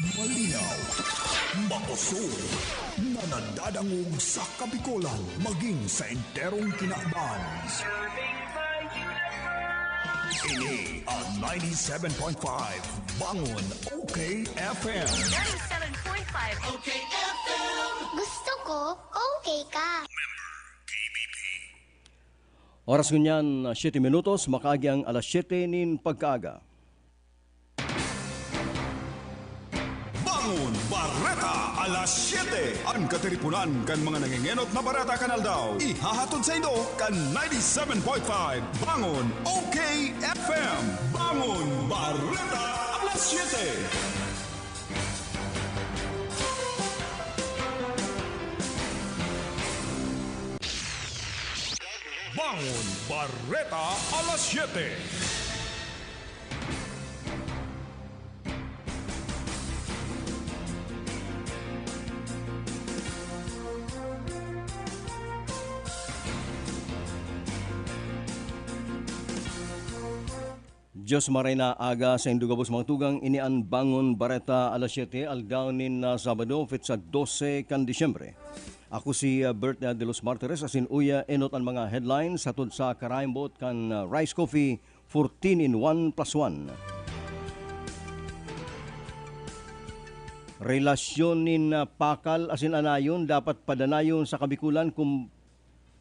Malinaw, makusog, na nadadangog sa Kabikolan, maging sa enterong kinaban. Ini ang 97.5 Bangon OK FM. 97.5 OK FM. Gusto ko, okay ka. Oras ngunyan, 7 minutos, makaagi ang alas 7 nin pagkaaga. Bangon Barreta alas 7. Ang katiripunan kan mga nangingenot na barata kanal daw. Ihahatod sa indo kan 97.5 Bangon OK FM. Bangon Barreta alas 7. Bangon Barreta alas 7. Diyos maray na aga sa indugabos mga tugang inian Bangon Barreta alas 7 aldawnin na Sabado fit sa 12 kan Disyembre. Ako si Bert de los Martires asin uya enot ang mga headlines hatod sa karaimbot kan Rice Coffee 14 in 1 plus 1. Relasyon nin pakal asin anayon dapat padanayon sa kabikulan kung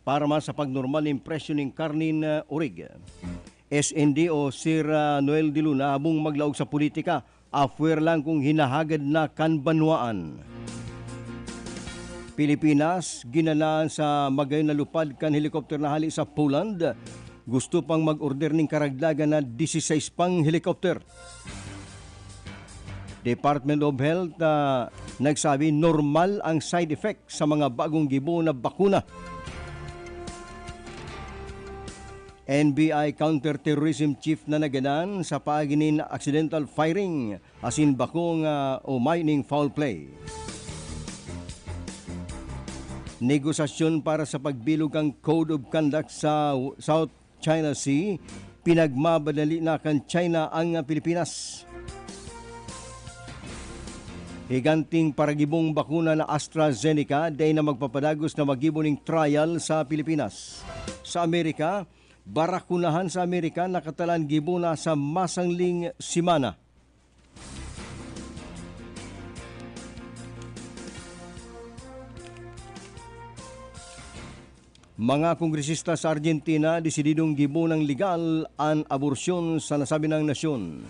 para man sa pagnormal impresyon ng karnin urig. SND o Sir Noel de Luna abong maglaog sa politika, afuer lang kung hinahagad na kanbanwaan. Pilipinas, ginalaan sa magay na lupad kan helikopter na hali sa Poland. Gusto pang mag-order ng karagdagan na 16 pang helikopter. Department of Health nagsabi normal ang side effect sa mga bagong gibo na bakuna. NBI Counterterrorism Chief na naganan sa paaginin accidental firing asin bakong o mining foul play. Negosasyon para sa pagbilog ang Code of Conduct sa South China Sea, pinagmabadali na kan China ang Pilipinas. Higanting paragibong bakuna na AstraZeneca day na magpapadagos na magiboning trial sa Pilipinas. Sa Amerika, barakunahan sa Amerika nakatalan gibuna sa masangling simana. Mga kongresista sa Argentina desididong gibunang legal ang aborsyon sa nasabi ng nasyon.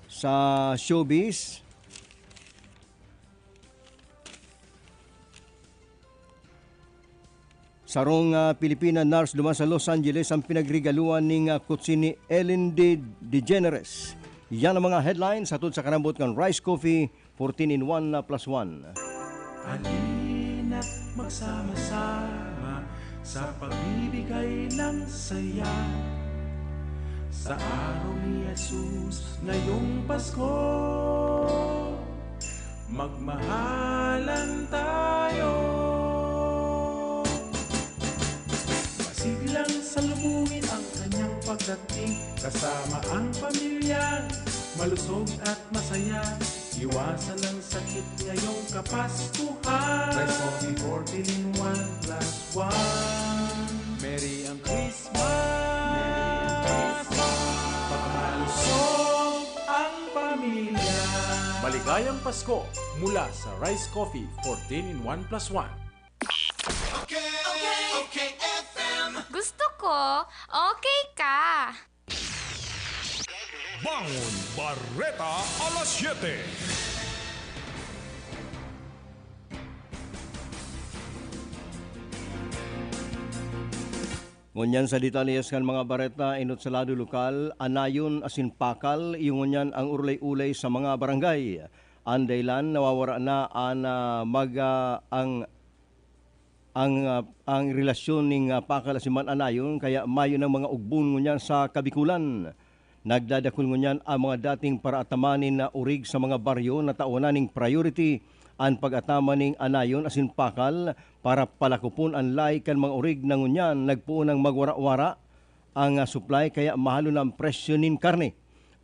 Sa showbiz, sarong Pilipina nurse duman sa Los Angeles ang pinagregaluan ng kutsi ni Ellen DeGeneres. Yan ang mga headlines atod sa karambot ng Rice Coffee 14 in 1 plus 1. Halina't magsama-sama sa pagbibigay ng saya sa araw ni Jesus ngayong Pasko. Magmahalan tayo. Siglang salubungin ang kanyang pagdating kasama ang pamilya, malusog at masaya. Iwasan ang sakit ngayong Kapaskuhan. Rice Coffee 14 in 1 plus 1. Merry ang Christmas. Pagmalusog ang pamilya. Maligayang Pasko mula sa Rice Coffee 14 in 1 plus 1. OK FM. Gusto ko, okay ka. Bangon Barreta alas 7. Ngunyan sa detalles kan mga bareta inot sa lado lokal, anayon asin pakal, ngunyan ang urlay-ulay sa mga barangay. Andaylan nawawara na ang relasyon ning pakal asin man anayon kaya mayo ng mga ugbon ngunyan sa Kabikulan. Nagdadakol ngunyan ang mga dating paraatamanin na urig sa mga baryo na taonan ning priority ang pag-atama ning anayon asin pakal para palakupon ang lay kan mga urig na ngunyan nagpuon ng magwara-wara ang supply kaya mahalo na ang presyo nin karne.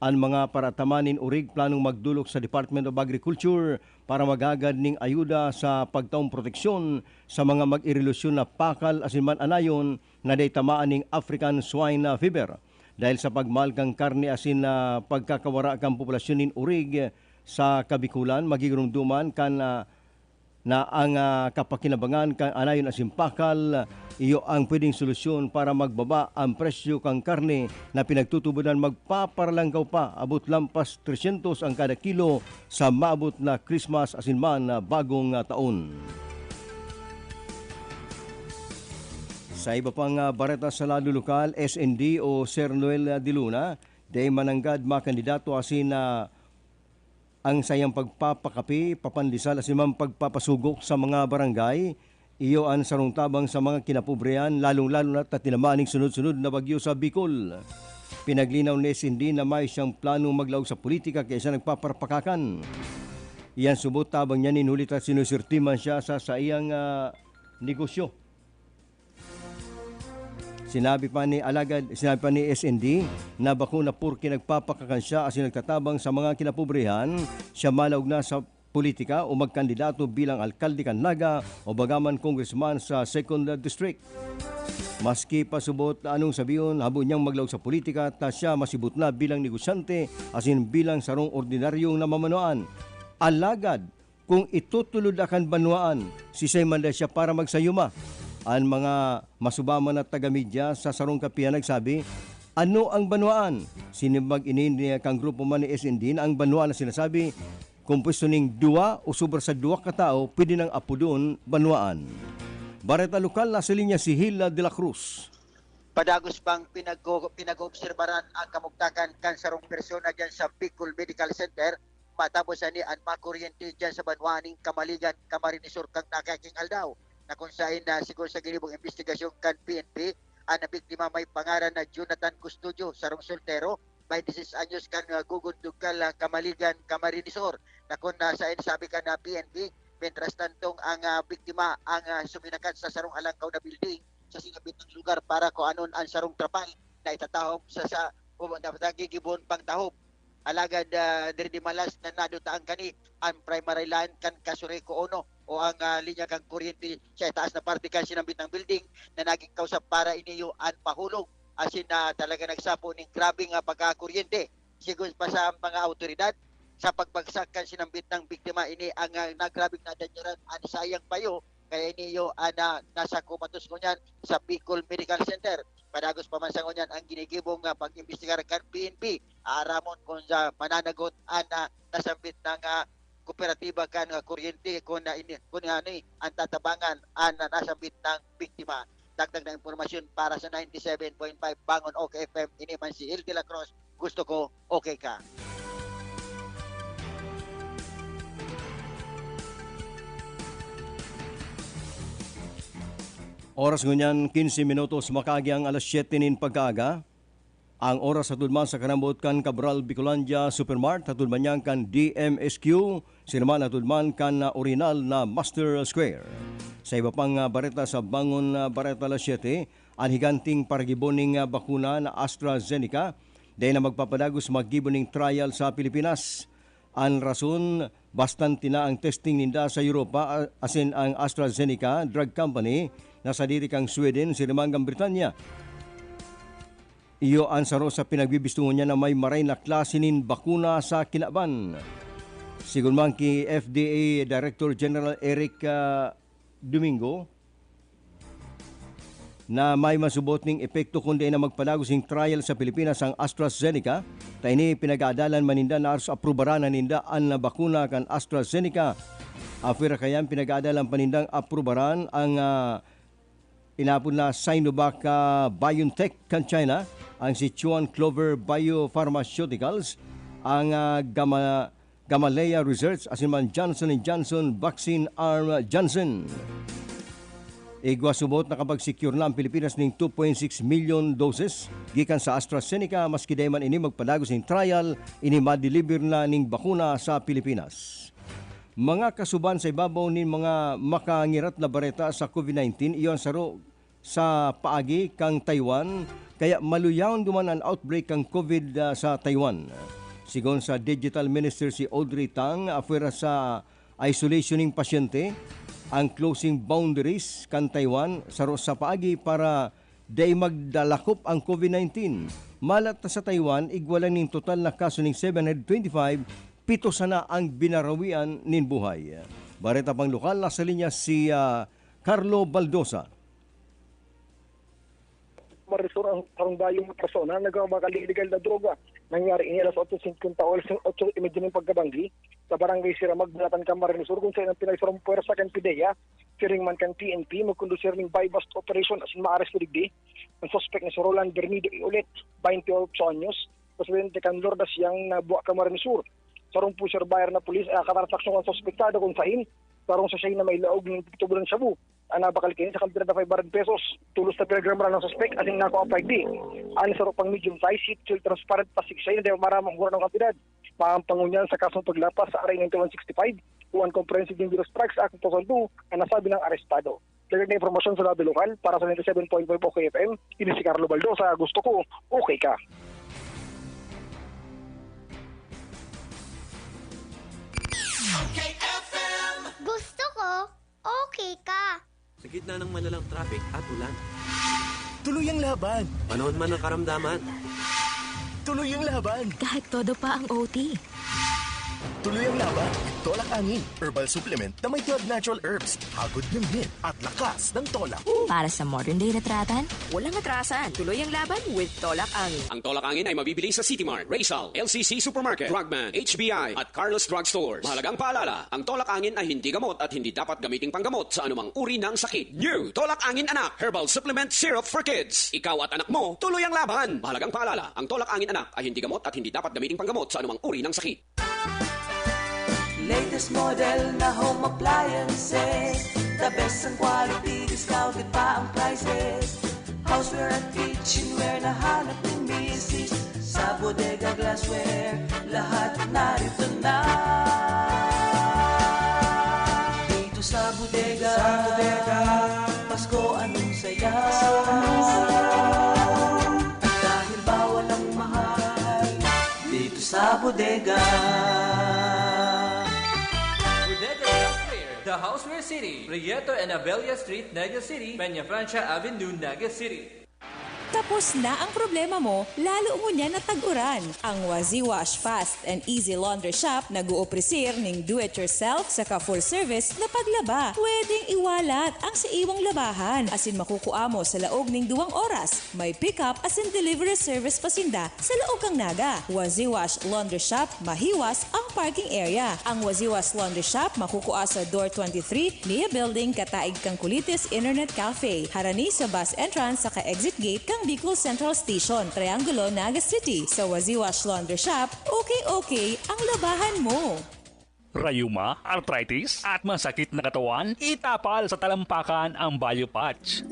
Ang mga paratamanin urig planong magdulok sa Department of Agriculture para magagad ning ayuda sa pagtaong proteksyon sa mga mag-irelusyon na pakal asinman anayon na day tamaan ning African swine fever. Dahil sa pagmahal kang karne asin na pagkakawara kang populasyon nin urig sa Kabikulan, magigurumduman kan na ang kapakinabangan kang anayon asin pakal, iyo ang pwedeng solusyon para magbaba ang presyo kang karne na pinagtutubunan magpaparalangkaw pa abot lampas 300 ang kada kilo sa maabot na Christmas asinman na bagong taon. Sa iba pang bareta sa lalo lokal, SND o Sir Noel de Luna, day mananggad mga kandidato asin na ang sayang pagpapakapi, papandisal asin man pagpapasugok sa mga barangay, iyo ang sarong tabang sa mga kinapobrehan, lalong-lalo na tinamaning sunod-sunod na bagyo sa Bicol. Pinaglinaw ni SND na may siyang planong maglaog sa politika kaysa nagpaparpakakan. Iyan subot tabang niya ninulit at sinusirtiman siya sa iyang negosyo. Sinabi pa ni SND na bakuna purki nagpapakakan siya asin nagtatabang sa mga kinapobrehan, siya malaog na sa politika o magkandidato bilang alkalde kan Naga o bagaman congressman sa 2nd District. Maski pasubot anong sabiyon, habo niyang maglaog sa politika ta siya masibot na bilang negosyante asin bilang sarong ordinaryong namamanuan. Alagad, kung itutulod akan banwaan, sisay man siya para magsayuma. Ang mga masubaman at taga-media sa sarong kapihan nagsabi, ano ang banwaan? Sinibag inin kang grupo man ni SND na ang banwaan na sinasabi, kung pwesto ning dua o sobra sa dua katao, pwede nang apo doon banwaan. Bareta lokal na sa linya si Hila de la Cruz. Padagos pang pinag-obserbaran ang kamugtakan kan sarong persona dyan sa Bicol Medical Center matapos ani ang makuryente dyan sa banwaning Kamaligan, Camarinesor kang nakaking aldaw. Na kung saan na siguro sa ginibong investigasyon kan PNP, ang nabiktima may pangaran na Jonathan Custodio, sarong soltero, 26 anyos kan gugundugkal Kamaligan, Camarinesor. Na kung saan sabi ka na PNP, mentras tantong ang biktima ang suminakat sa sarong alangkaw na building sa sinabit ng lugar para kung anon ang sarong trapal na itatahom sa nagigibon pang tahob. Alagad diri malas na nadutaan kani ang primary line kan Kasureko Ono o ang linya kang kuryente sa itaas na parte kan sinambit ng building na naging kausap para iniyo ang pahulog asin na talaga nagsapo ning grabing pagkakuryente. Sigun pa sa mga autoridad sa pagbagsak kan sinambit ng biktima ini ang nagrabing nadanyaran ang sayang payo kaya iniyo nasa kumatos ko niyan sa Bicol Medical Center. Padagos pa man sa ngunyan ang ginigibong pag-imbestigar kan PNP aramon kung sa mananagot ang nasambit ng kooperatiba kan kuryente kung ang tatabangan ang nasambit ng biktima. Dagdag na impormasyon para sa 97.5 Bangon OK FM, ini man si Il de la Cruz. Gusto ko, okay ka. Oras ngunyan 15 minutos makagi ang alas 7 nin pagkaaga. Ang oras sa tudman sa kanambot kan Cabral Bicolandia Supermart, sa tudman niyang kan DMSQ, sinaman na tudman kan orinal na Master Square. Sa iba pang bareta sa Bangon Bareta alas 7, ang higanting paragiboning bakuna na AstraZeneca, dahil na magpapadagos maggiboning trial sa Pilipinas. Ang rason, bastante na ang testing ninda sa Europa, asin ang AstraZeneca Drug Company, nasa diri kang Sweden, sinamangang Britanya. Iyo ang saro sa pinagbibistungan niya na may maray na klase nin bakuna sa kinaban. Sigun man ki FDA Director General Eric Domingo, na may masubot ning epekto kundi na magpadagos ng trial sa Pilipinas ang AstraZeneca, tayo ni pinag-aadalan maninda na aros aprobaran na ninda ang bakuna kan AstraZeneca. Afira kayan pinag-aadalan panindang aprobaran ang inapon na Sinovac BioNTech kan China, ang Sichuan Clover Biopharmaceuticals, ang Gamaleya Research, asin man Johnson & Johnson Vaccine Arm Johnson. Igwasubot na kapag secure na ang Pilipinas ng 2.6 million doses gikan sa AstraZeneca, maski day man ini magpadagos ng trial, ini ma-deliver na ning bakuna sa Pilipinas. Mga kasuban sa ibabaw nin mga makangirat na bareta sa COVID-19, iyon saro sa paagi kang Taiwan, kaya maluyaon duman ang outbreak ng COVID sa Taiwan. Sigon sa Digital Minister si Audrey Tang, afera sa isolationing pasyente, ang closing boundaries kan Taiwan sa paagi para day magdalakop ang COVID-19. Malat sa Taiwan, igwalan ning total na kaso ning 725, pito sana ang binarawian nin buhay. Bareta pang lokal na sa linya si Carlo Baldosa. Marisur ang dayong persona nagmamakaliglegal na droga. Nangyari ini alas 8:50 o alas 8:30 ng pagkabanggi sa barangay Siramag, Bulatan, Camarines Sur, kung saan ang pinagsurang puwersa kan PIDEA, siring man kan TNP, magkondusir ng buy-bust operation as in maares kuligdi. Ang suspect na si Roland Bernido ulit, 28 anyos, presidente kan Lordas yang nabuwa Camarines Sur. Sarong po surveyor na pulis, katarataksyon ang suspektado kung saan, sarong sa siya na may laog ng tubulan shabu. Bakal kini sa kampira na 500 pesos. Tulos na telegram ng suspect asing nako-apply di. Ani sa pang medium size, sheet transparent plastic siya na maramang hura ng kantidad. Pangunyan sa kasong paglapas sa aray ng 165, uwan comprehensive dangerous drugs act 2002 ang nasabi ng arestado. Dagdag na informasyon sa lado lokal para sa 97.5 OK FM, ini si Carlo Baldosa, gusto ko, okay ka. Okay FM. Gusto ko, okay ka. Sa gitna ng malalang traffic at ulan. Tuloy ang laban. Panahon man ng karamdaman. Tuloy ang laban. Kahit todo pa ang OT. Tuloy ang laban. Tolak Angin, herbal supplement na may 12 natural herbs, hagod ng hit at lakas ng tolak. Para sa modern day retratan, walang atrasan. Tuloy ang laban with Tolak Angin. Ang Tolak Angin ay mabibili sa City Mart, Raysal, LCC Supermarket, Drugman, HBI at Carlos Drug Stores. Mahalagang paalala, ang Tolak Angin ay hindi gamot at hindi dapat gamiting panggamot sa anumang uri ng sakit. New Tolak Angin Anak, herbal supplement syrup for kids. Ikaw at anak mo, tuloy ang laban. Mahalagang paalala, ang Tolak Angin Anak ay hindi gamot at hindi dapat gamiting panggamot sa anumang uri ng sakit. Latest model na home appliances, the best ang quality, discounted pa ang prices. Houseware at kitchenware na hanap ng misis, sa Bodega Glassware, lahat narito na. Dito sa Bodega, Pasko anong saya, dahil bawal ang mahal, dito sa Bodega. The Houseware City, Prieto and Avelia Street, Naga City, Peña Francia Avenue, Naga City. Tapos na ang problema mo, lalo mo niya natag-uran. Ang Wazi Wash Fast and Easy Laundry Shop nag-uopresir ng do-it-yourself saka full service na paglaba. Pwedeng iwalat ang sa iwang labahan asin makukuha mo sa laog ng 2 oras. May pick-up asin delivery service pasinda sa laog kang Naga. Wazi Wash Laundry Shop, mahiwas ang parking area. Ang Wazi Wash Laundry Shop makukuha sa Door 23, Nia Building, Kataig kang Kulitis Internet Cafe. Harani sa bus entrance saka exit gate kang Bicol Central Station, Triangulo, Naga City. Sa Wazi Wash Laundry Shop, okay ang labahan mo. Rayuma, arthritis, at masakit na katawan, itapal sa talampakan ang Biopatch.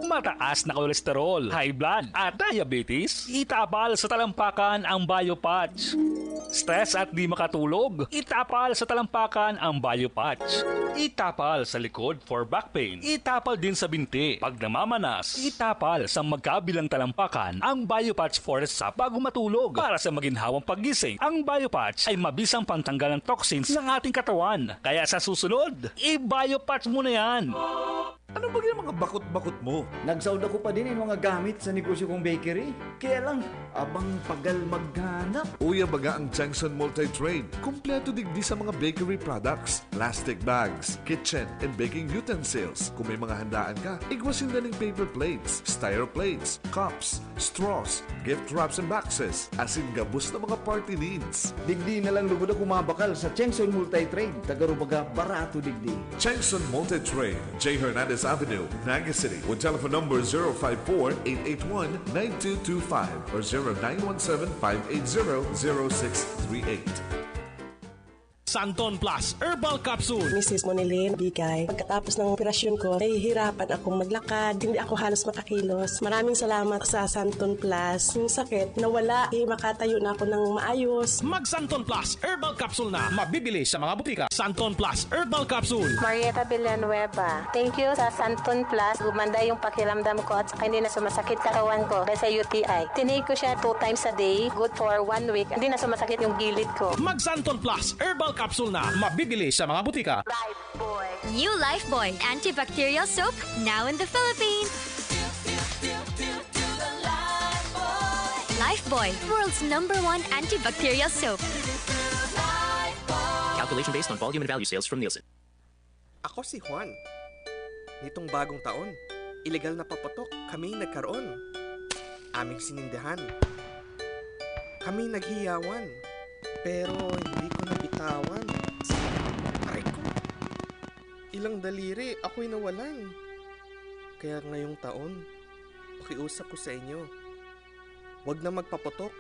Mataas na kolesterol, high blood, at diabetes, itapal sa talampakan ang Biopatch. Stress at di makatulog, itapal sa talampakan ang Biopatch. Itapal sa likod for back pain, itapal din sa binti. Pag namamanas, itapal sa magkabilang talampakan ang Biopatch Forest sa bago matulog. Para sa maginhawang paggising, ang Biopatch ay mabisang pantanggal ng toxins ng ating katawan. Kaya sa susunod, i-Biopatch mo na yan. Ano ba yung mga bakot-bakot mo? Nagsaud ako pa din yung mga gamit sa negosyo kong bakery. Kaya lang, abang pagal maghanap. Uya baga ang Changson Multi-Trade. Kompleto digdi sa mga bakery products, plastic bags, kitchen and baking utensils. Kung may mga handaan ka, igwasin na ng paper plates, styro plates, cups, straws, gift wraps and boxes, asin gabos na mga party needs. Digdi na lang lugod ako mabakal sa Changson Multi-Trade. Tagarubaga barato digdi. Changson Multi-Trade, J. Hernandez Avenue, Naga City, with telephone number 054-881-9225 or 0917-580-0638. Santon Plus Herbal Capsule. Mrs. Monilin, bigay. Pagkatapos ng operasyon ko, nahihirapan akong maglakad. Hindi ako halos makakilos. Maraming salamat sa Santon Plus. Yung sakit, nawala. Makatayo na ako ng maayos. Mag Santon Plus Herbal Capsule na. Mabibili sa mga butika. Santon Plus Herbal Capsule. Marieta Villanueva. Thank you sa Santon Plus. Gumanda yung pakiramdam ko at hindi na sumasakit katawan ko dahil sa UTI. Tinake ko siya 2 times a day. Good for 1 week. Hindi na sumasakit yung gilid ko. Mag Santon Plus Herbal Capsule na. Mabibili sa mga butika. New Lifebuoy antibacterial soap now in the Philippines. Lifebuoy, world's #1 antibacterial soap. Calculation based on volume and value sales from Nielsen. Ako si Juan. Nitong bagong taon, ilegal na paputok kami nagkaroon. Aming sinindihan. Kami naghiyawan. Pero hindi ko nabitawan. Aray ko. Ilang daliri ako'y nawalan. Kaya ngayong taon, pakiusap ko sa inyo. Huwag na magpaputok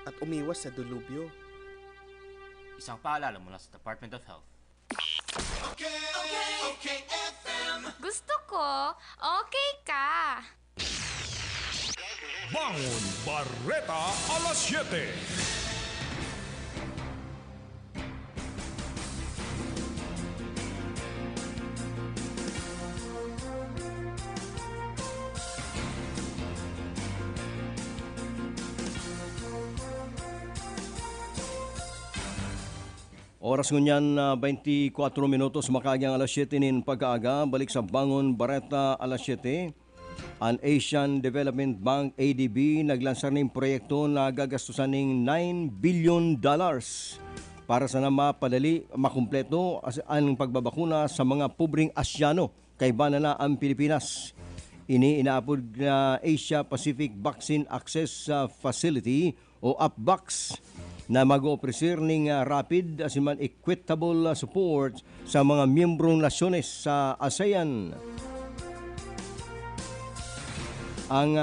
at umiwas sa dulubyo. Isang paalala mula sa Department of Health. Okay, FM. Gusto ko, okay ka. Bangon Barreta alas 7. Oras ngunyan 24 minutos makagyang alas 7 nin pagkaaga. Balik sa Bangon Barreta alas 7. Ang Asian Development Bank ADB naglansar ng proyekto na gagastusan ng $9 billion para sana mapadali, makumpleto ang pagbabakuna sa mga pobreng Asyano kay banala ang Pilipinas. Inaapod na Asia Pacific Vaccine Access Facility o APVAX na mag-opresir ng rapid as in equitable support sa mga miyembrong nasyones sa ASEAN. Ang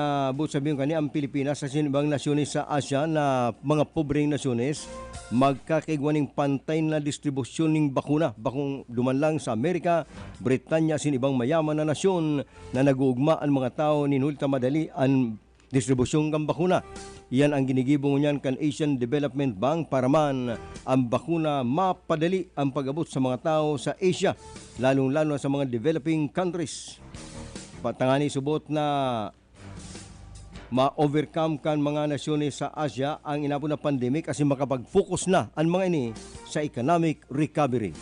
sabihin kani ang Pilipinas sa ibang nasyones sa Asia na mga pobreng nasyones magkakaigwaning pantay na distribusyon ng bakuna bakong dumanlang sa Amerika, Britanya sin ibang mayaman na nasyon na nag-uugma ang mga tao ninulta madali ang distribusyon ng bakuna. Yan ang ginigibong niyan kan Asian Development Bank para man ang bakuna mapadali ang pag-abot sa mga tao sa Asia, lalong-lalo sa mga developing countries. Patangani subot na ma-overcome kan mga nasyones sa Asia ang inabot na pandemic kasi makapag-focus na ang mga ini sa economic recovery.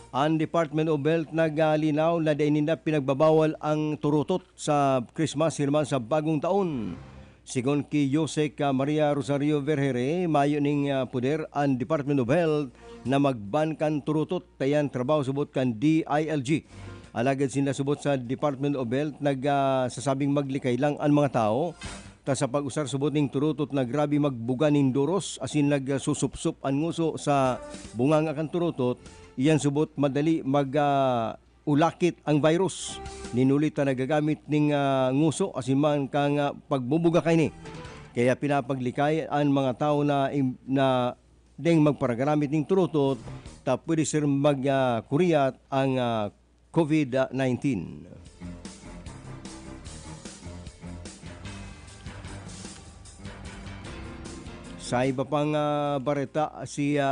Ang Department of Health naglinaw na dainin na pinagbabawal ang turutot sa Christmas hirman sa bagong taon. Sigon kay Jose Maria Rosario Vergere, mayo ning puder ang Department of Health na magban kan turutot tayan trabaho subot kan DILG. Alagad sila subot sa Department of Health nagsasabing maglikay lang ang mga tao. Ta sa pag-usar subot ning turutot na grabe magbuga ning doros asin nagsusupsup ang nguso sa bunganga kan turutot. Iyan subot madali ulakit ang virus. Ninulit na nagagamit ning nguso asin man kang pagbubuga kay ni. Kaya pinapaglikay ang mga tao na ding magparagamit ning turutot ta pwede sir magkuriyat ang COVID-19. Sa iba pang bareta,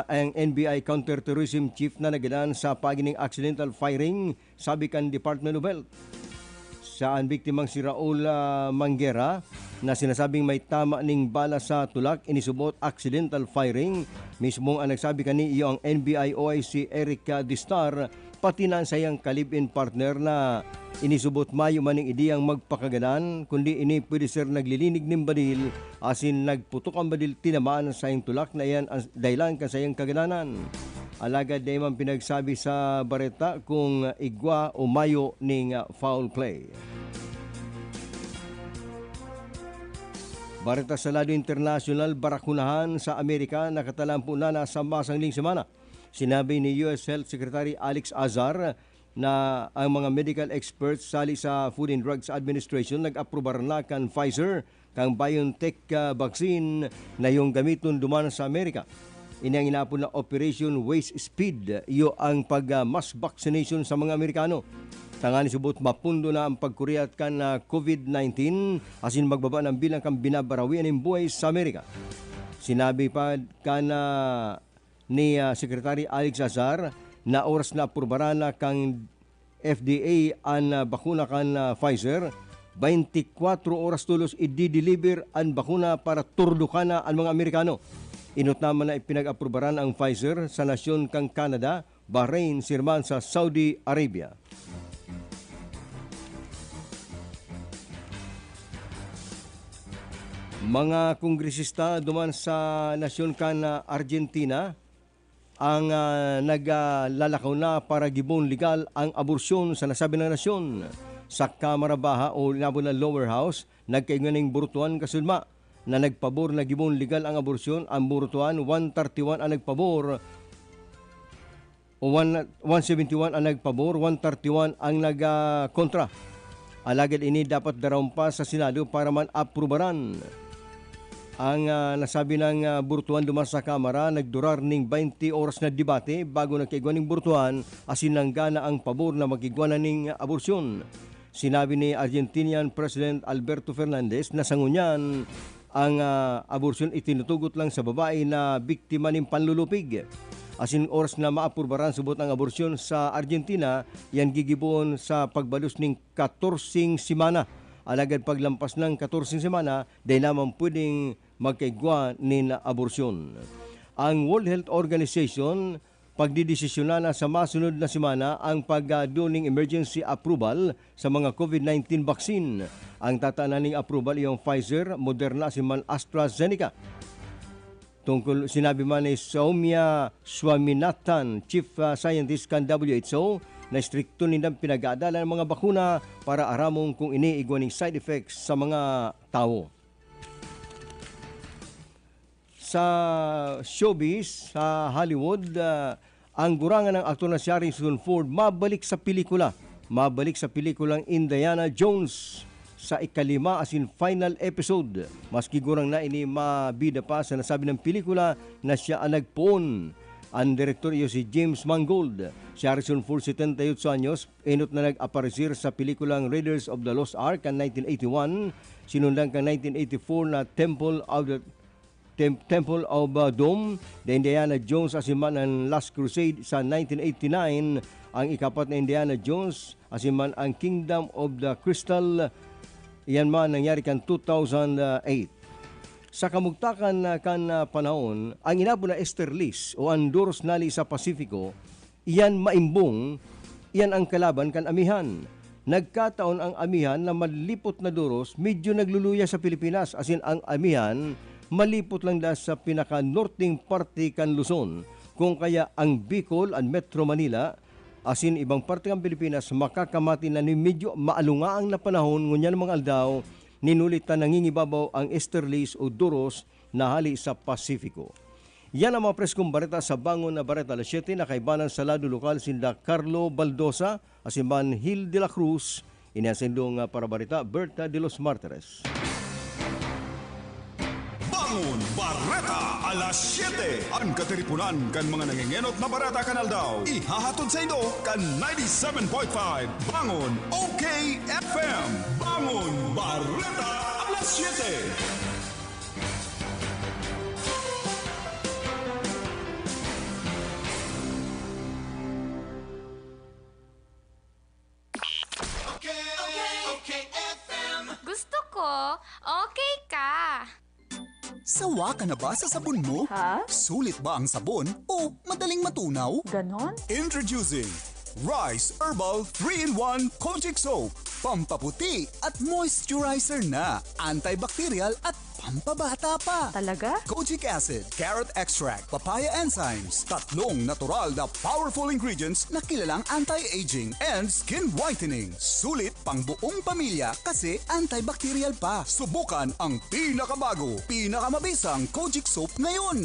ang NBI Counterterrorism Chief na nagadan sa pagining accidental firing, sabi kan Department of Health. Sa ang biktimang si Raul Manguera na sinasabing may tama ning bala sa tulak, inisubot accidental firing. Mismong ang nagsabi kani iyo ang NBI OIC Eric Distar, pati na ang sayang kalib-in partner na inisubot mayo maning ideyang magpakaganan, kundi ini pwede sir naglilinig ng badil asin nagputok ang badil tinamaan sa sayang tulak na yan ang dahilan ka sayang kagananan. Alagad na man pinagsabi sa bareta kung igwa o mayo ning foul play. Bareta sa lado international, barakunahan sa Amerika nakatalampo na sa masangling semana. Sinabi ni US Health Secretary Alex Azar na ang mga medical experts sali sa Food and Drugs Administration nag-aprobar na kan Pfizer kang BioNTech vaccine na yung gamiton duman sa Amerika. Ini ang inapon na Operation Waste Speed, iyo ang pag-mass vaccination sa mga Amerikano. Tangani subot mapundo na ang pagkuriat kan COVID-19 asin magbaba ng bilang kang binabarawian ng buhay sa Amerika. Sinabi pa ni Secretary Alex Azar na oras na apurbaran na kang FDA ang bakuna kan Pfizer, 24 oras tulos i-deliver ang bakuna para turdukan na ang mga Amerikano. Inot naman na ipinag-aprubaran ang Pfizer sa nasyon kang Canada, Bahrain, sirman sa Saudi Arabia. Mga kongresista duman sa nasyon kang Argentina ang naglalakaw na para gibon legal ang aborsyon sa nasabi ng nasyon. Sa Kamara Baha o labo na Lower House, nagkainganing burutuan kasulma na nagpabor na gibon legal ang aborsyon. Ang burutuan 131 ang nagpabor o 171 ang nagpabor, 131 ang nagkontra. Alagad ini dapat darawang pa sa Senado para man aprubaran. Ang nasabi ng burtuan duman sa Kamara, nagdurar ning 20 oras na debate bago nagkaigwan ng burtuan asin nanggana ang pabor na magigwanan ng aborsyon. Sinabi ni Argentinian President Alberto Fernandez na sangunyan ang aborsyon itinutugot lang sa babae na biktima ng panlulupig. Asin oras na maapurbaran subot ang aborsyon sa Argentina, yan gigibon sa pagbalos ng 14 semana. Alagad paglampas ng 14 semana, dahil naman pwedeng magkaigwa ng aborsyon. Ang World Health Organization pagdidesisyonan na sa masunod na semana ang pagduning emergency approval sa mga COVID-19 vaccine. Ang tatananing approval iyong Pfizer, Moderna, siman AstraZeneca. Tungkol sinabi man ni Soumya Swaminathan, Chief Scientist kan WHO, na strikto nindang pinag-aadala ng mga bakuna para aramong kung iniigwaning side effects sa mga tao. Sa showbiz, sa Hollywood, ang gurangan ng aktor na si Harrison Ford mabalik sa pelikula. Mabalik sa pelikulang Indiana Jones sa ikalima asin final episode. Maski gurang na ini mabida pa sa nasabi ng pelikula na siya ang nagpoon. Ang direktor iyo si James Mangold. Si Harrison Ford, 78 anyos, inot na nag-aparecer sa pelikulang Raiders of the Lost Ark ang 1981, sinundan kang 1984 na Temple of Doom, The Indiana Jones asiman ang Last Crusade sa 1989, ang ikapat na Indiana Jones asiman ang Kingdom of the Crystal, iyan man nangyari kan 2008. Sa kamugtakan kan panahon, ang inabo na Esterlis o Andoros Nali sa Pasifiko, iyan maimbong, iyan ang kalaban kan amihan. Nagkataon ang amihan na malipot na Doros, medyo nagluluya sa Pilipinas, asin ang amihan malipot lang da sa pinaka-norting parte kan Luzon. Kung kaya ang Bicol at Metro Manila, asin ibang parte ng Pilipinas, makakamati na ni medyo maalungaang na panahon, ngunyan mga aldaw, ninulitan nangingibabaw ang Esterlis o Doros na hali sa Pasifiko. Yan ang mga preskong bareta sa Bangon na Bareta alas 7 na kaibanan sa lado lokal sinda Carlo Baldosa, asimban Hill de la Cruz, inasendong para bareta Berta de los Martires. Bangon Bareta alas 7. Ang katiripunan kan mga nangingenot na barata kanal daw. Ihahatod sa inyo kan 97.5 Bangon OK FM. Bangon Bareta alas 7. Gusto ko, okay ka. Sawa ka na ba sa sabon mo? Ha? Sulit ba ang sabon o madaling matunaw? Ganon? Introducing Rice Herbal 3-in-1 Kojic Soap. Pampaputi at moisturizer na. Antibacterial at pampabata pa. Talaga? Kojic acid, carrot extract, papaya enzymes. Tatlong natural na powerful ingredients na kilalang anti-aging and skin whitening. Sulit pang buong pamilya kasi antibacterial pa. Subukan ang pinakabago, pinakamabisang Kojic Soap ngayon.